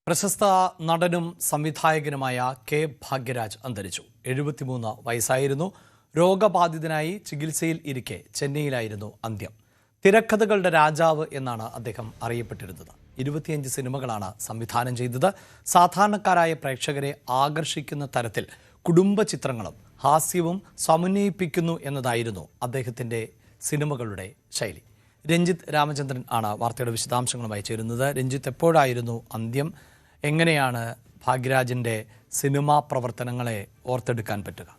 പ്രശസ്ത നടനും സംവിധായകനുമായ കെ ഭാഗ്യരാജ് അന്തരിച്ചു. 73 വയസ്സായിരുന്നു. രോഗബാധിതനായി ചികിത്സയിൽ ഇരിക്കെ ചെന്നൈയിലായിരുന്നു അന്ത്യം. തിരക്കഥകളുടെ രാജാവ് എന്നാണ് അദ്ദേഹം അറിയപ്പെട്ടിരുന്നത്. 25 സിനിമകളാണ് സംവിധാനം ചെയ്തത്. സാധാരണക്കാരായ പ്രേക്ഷകരെ ആകർഷിക്കുന്ന തരത്തിൽ കുടുംബ ചിത്രങ്ങളും ഹാസ്യവും സമന്വയിപ്പിക്കുന്നു എന്നതായിരുന്നു അദ്ദേഹത്തിൻ്റെ സിനിമകളുടെ ശൈലി. രഞ്ജിത്ത് രാമചന്ദ്രൻ ആണ് വാർത്തയുടെ വിശദാംശങ്ങളുമായി ചേരുന്നത്. രഞ്ജിത്ത്, എപ്പോഴായിരുന്നു അന്ത്യം? എങ്ങനെയാണ് ഭാഗ്യരാജിൻ്റെ സിനിമാ പ്രവർത്തനങ്ങളെ ഓർത്തെടുക്കാൻ പറ്റുക?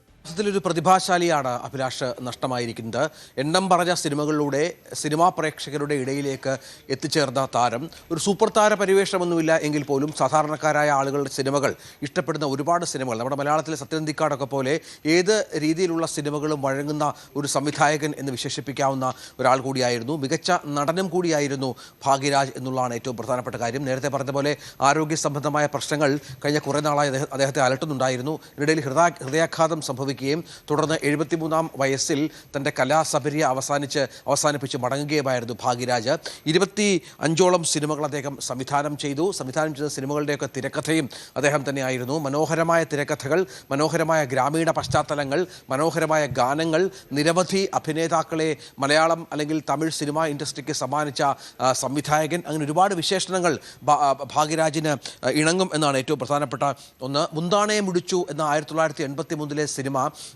ഒരു പ്രതിഭാശാലിയാണ് അഭിലാഷ് നഷ്ടമായിരിക്കുന്നത്. എണ്ണം പറഞ്ഞ സിനിമകളിലൂടെ സിനിമാ പ്രേക്ഷകരുടെ ഇടയിലേക്ക് എത്തിച്ചേർന്ന താരം. ഒരു സൂപ്പർ താര പരിവേഷമൊന്നുമില്ല എങ്കിൽ പോലും സാധാരണക്കാരായ ആളുകളുടെ സിനിമകൾ ഇഷ്ടപ്പെടുന്ന ഒരുപാട് സിനിമകൾ, നമ്മുടെ മലയാളത്തിലെ സത്യനന്ദിക്കാടൊക്കെ പോലെ ഏത് രീതിയിലുള്ള സിനിമകളും വഴങ്ങുന്ന ഒരു സംവിധായകൻ എന്ന് വിശേഷിപ്പിക്കാവുന്ന ഒരാൾ കൂടിയായിരുന്നു. മികച്ച നടനും കൂടിയായിരുന്നു ഭാഗ്യരാജ് എന്നുള്ളതാണ് ഏറ്റവും പ്രധാനപ്പെട്ട കാര്യം. നേരത്തെ പറഞ്ഞ പോലെ ആരോഗ്യ സംബന്ധമായ പ്രശ്നങ്ങൾ കഴിഞ്ഞ കുറേ നാളായി അദ്ദേഹത്തെ അലട്ടുന്നുണ്ടായിരുന്നു. ഇതിനിടയിൽ ഹൃദയാഘാതം സംഭവിക്കുകയും തുടർന്ന് 73 വയസ്സിൽ തൻ്റെ കലാസപര്യ അവസാനിപ്പിച്ച് മടങ്ങുകയുമായിരുന്നു ഭാഗ്യരാജ്. 25ഓളം സിനിമകൾ അദ്ദേഹം സംവിധാനം ചെയ്ത സിനിമകളുടെയൊക്കെ തിരക്കഥയും അദ്ദേഹം തന്നെയായിരുന്നു. മനോഹരമായ തിരക്കഥകൾ, മനോഹരമായ ഗ്രാമീണ പശ്ചാത്തലങ്ങൾ, മനോഹരമായ ഗാനങ്ങൾ, നിരവധി അഭിനേതാക്കളെ മലയാളം അല്ലെങ്കിൽ തമിഴ് സിനിമാ ഇൻഡസ്ട്രിക്ക് സമ്മാനിച്ച സംവിധായകൻ. അങ്ങനെ ഒരുപാട് വിശേഷണങ്ങൾ ഭാഗ്യരാജിന് ഇണങ്ങും എന്നാണ് ഏറ്റവും പ്രധാനപ്പെട്ട ഒന്ന്. മുന്താണയെ മുടിച്ചു എന്ന 1983 സിനിമ,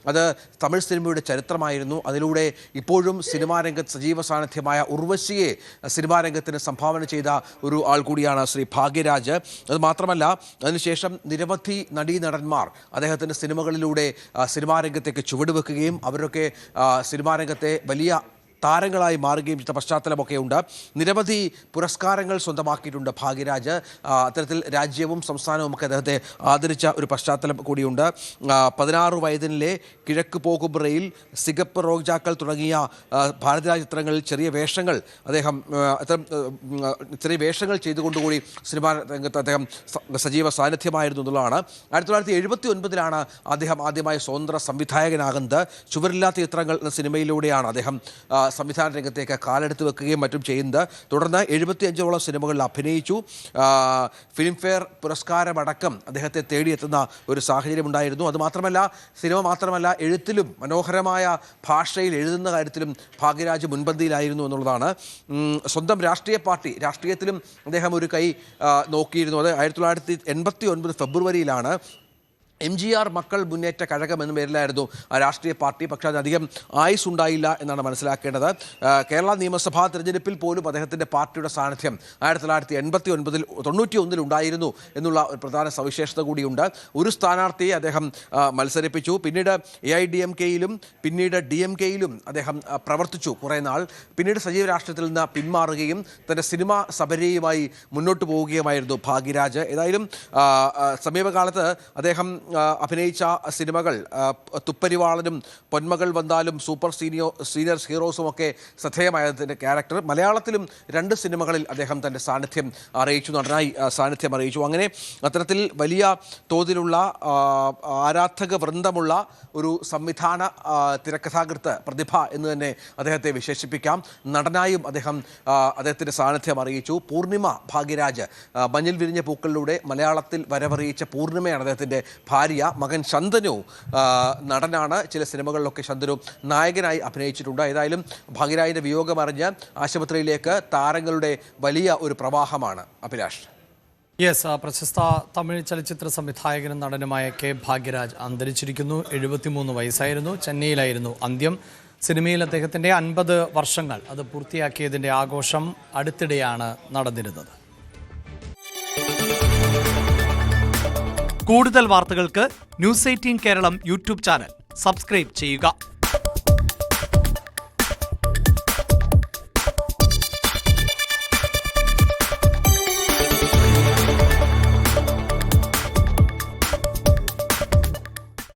അത് തമിഴ് സിനിമയുടെ ചരിത്രമായിരുന്നു. അതിലൂടെ ഇപ്പോഴും സിനിമാ രംഗത്ത് സജീവ സാന്നിധ്യമായ ഉർവശിയെ സിനിമാ രംഗത്തിന് സംഭാവന ചെയ്ത ഒരു ആൾ കൂടിയാണ് ശ്രീ ഭാഗ്യരാജ്. അത് മാത്രമല്ല, അതിനുശേഷം നിരവധി നടീനടന്മാർ അദ്ദേഹത്തിൻ്റെ സിനിമകളിലൂടെ സിനിമാ രംഗത്തേക്ക് ചുവടുവെക്കുകയും അവരൊക്കെ സിനിമാ രംഗത്തെ വലിയ താരങ്ങളായി മാറുകയും ചെയ്ത പശ്ചാത്തലമൊക്കെ ഉണ്ട്. നിരവധി പുരസ്കാരങ്ങൾ സ്വന്തമാക്കിയിട്ടുണ്ട് ഭാഗ്യരാജ്. അത്തരത്തിൽ രാജ്യവും സംസ്ഥാനവും ഒക്കെ അദ്ദേഹത്തെ ആദരിച്ച ഒരു പശ്ചാത്തലം കൂടിയുണ്ട്. 16 വയതിനിലെ കിഴക്ക് പോകുബ്രയിൽ, സിഗപ്പ് റോജാക്കൾ തുടങ്ങിയ ഭാരതീയ ചിത്രങ്ങളിൽ ചെറിയ വേഷങ്ങൾ ചെയ്തുകൊണ്ടുകൂടി സിനിമാ രംഗത്ത് അദ്ദേഹം സജീവ സാന്നിധ്യമായിരുന്നു എന്നുള്ളതാണ്. 1979 അദ്ദേഹം ആദ്യമായി സ്വതന്ത്ര സംവിധായകനാകുന്നത്. ചുവരില്ലാത്ത ചിത്രങ്ങൾ എന്ന സിനിമയിലൂടെയാണ് അദ്ദേഹം സംവിധാന രംഗത്തേക്ക് കാലെടുത്ത് വെക്കുകയും മറ്റും ചെയ്യുന്നത്. തുടർന്ന് 75ഓളം സിനിമകളിൽ അഭിനയിച്ചു. ഫിലിംഫെയർ പുരസ്കാരമടക്കം അദ്ദേഹത്തെ തേടിയെത്തുന്ന ഒരു സാഹചര്യം ഉണ്ടായിരുന്നു. അതുമാത്രമല്ല, സിനിമ മാത്രമല്ല, എഴുത്തിലും മനോഹരമായ ഭാഷയിൽ എഴുതുന്ന കാര്യത്തിലും ഭാഗ്യരാജ് മുൻപന്തിയിലായിരുന്നു എന്നുള്ളതാണ്. സ്വന്തം രാഷ്ട്രീയത്തിലും അദ്ദേഹം ഒരു കൈ നോക്കിയിരുന്നു. അത് 1989 ഫെബ്രുവരിയിലാണ് MGR മക്കൾ മുന്നേറ്റ കഴകം എന്ന പേരിലായിരുന്നു രാഷ്ട്രീയ പാർട്ടി. പക്ഷേ അധികം ആയുസ് ഉണ്ടായില്ല എന്നാണ് മനസ്സിലാക്കേണ്ടത്. കേരള നിയമസഭാ തിരഞ്ഞെടുപ്പിൽ പോലും അദ്ദേഹത്തിൻ്റെ പാർട്ടിയുടെ സാന്നിധ്യം 1991 ഉണ്ടായിരുന്നു എന്നുള്ള ഒരു പ്രധാന സവിശേഷത കൂടിയുണ്ട്. ഒരു സ്ഥാനാർത്ഥിയെ അദ്ദേഹം മത്സരിപ്പിച്ചു. പിന്നീട് AIDMKയിലും പിന്നീട് DMKയിലും അദ്ദേഹം പ്രവർത്തിച്ചു കുറേ നാൾ. പിന്നീട് സജീവ രാഷ്ട്രീയത്തിൽ നിന്ന് പിന്മാറുകയും തൻ്റെ സിനിമാ സപര്യയുമായി മുന്നോട്ട് പോവുകയുമായിരുന്നു ഭാഗ്യരാജ്. ഏതായാലും സമീപകാലത്ത് അദ്ദേഹം അഭിനയിച്ച സിനിമകൾ തുപ്പരിവാളനും പൊന്മകൾ വന്നാലും സൂപ്പർ സീനിയർ ഹീറോസും ഒക്കെ ശ്രദ്ധേയമായതിൻ്റെ ക്യാരക്ടർ. മലയാളത്തിലും 2 സിനിമകളിൽ അദ്ദേഹം തൻ്റെ സാന്നിധ്യം അറിയിച്ചു, നടനായി സാന്നിധ്യം അറിയിച്ചു. അങ്ങനെ അത്തരത്തിൽ വലിയ തോതിലുള്ള ആരാധക വൃന്ദമുള്ള ഒരു സംവിധാന തിരക്കഥാകൃത്ത് പ്രതിഭ എന്ന് തന്നെ അദ്ദേഹത്തെ വിശേഷിപ്പിക്കാം. നടനായും അദ്ദേഹത്തിൻ്റെ സാന്നിധ്യം അറിയിച്ചു. പൂർണിമ ഭാഗ്യരാജ്, മഞ്ഞിൽ വിരിഞ്ഞ പൂക്കളിലൂടെ മലയാളത്തിൽ വരവറിയിച്ച പൂർണിമയാണ് അദ്ദേഹത്തിൻ്റെ ഭാര്യ. മകൻ ശന്തനു നടനാണ്. ചില സിനിമകളിലൊക്കെ ശന്തനു നായകനായി അഭിനയിച്ചിട്ടുണ്ട്. ഏതായാലും ഭാഗ്യരാജിൻ്റെ വിയോഗം അറിഞ്ഞ് ആശുപത്രിയിലേക്ക് താരങ്ങളുടെ വലിയ ഒരു പ്രവാഹമാണ്. അഭിലാഷ്. പ്രശസ്ത തമിഴ് ചലച്ചിത്ര സംവിധായകനും നടനുമായ കെ ഭാഗ്യരാജ് അന്തരിച്ചിരിക്കുന്നു. 73 വയസ്സായിരുന്നു. ചെന്നൈയിലായിരുന്നു അന്ത്യം. സിനിമയിൽ അദ്ദേഹത്തിൻ്റെ 50 വർഷങ്ങൾ അത് പൂർത്തിയാക്കിയതിൻ്റെ ആഘോഷം അടുത്തിടെയാണ് നടന്നിരുന്നത്. കൂടുതൽ വാർത്തകൾക്ക് News 18 Keralam YouTube channel subscribe ചെയ്യുക.